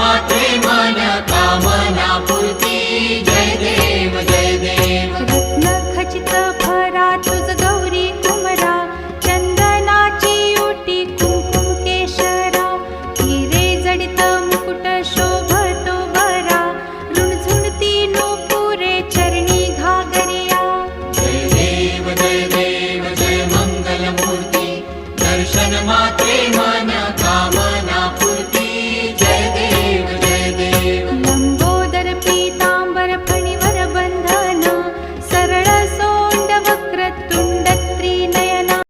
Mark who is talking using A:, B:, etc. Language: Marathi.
A: मात्रे मन कामना पूर्ती जय देव जय देव
B: रत्न खचित भरा तुझ गौरी कुमरा चंदनाची ओटी कुंकुम केशरा हिरे जडित मुकुट शोभतो बरा रुणझुणती नूपुरे चरणी घागरिया
A: जय देव जय मंगल मूर्ती दर्शन मात्रे मन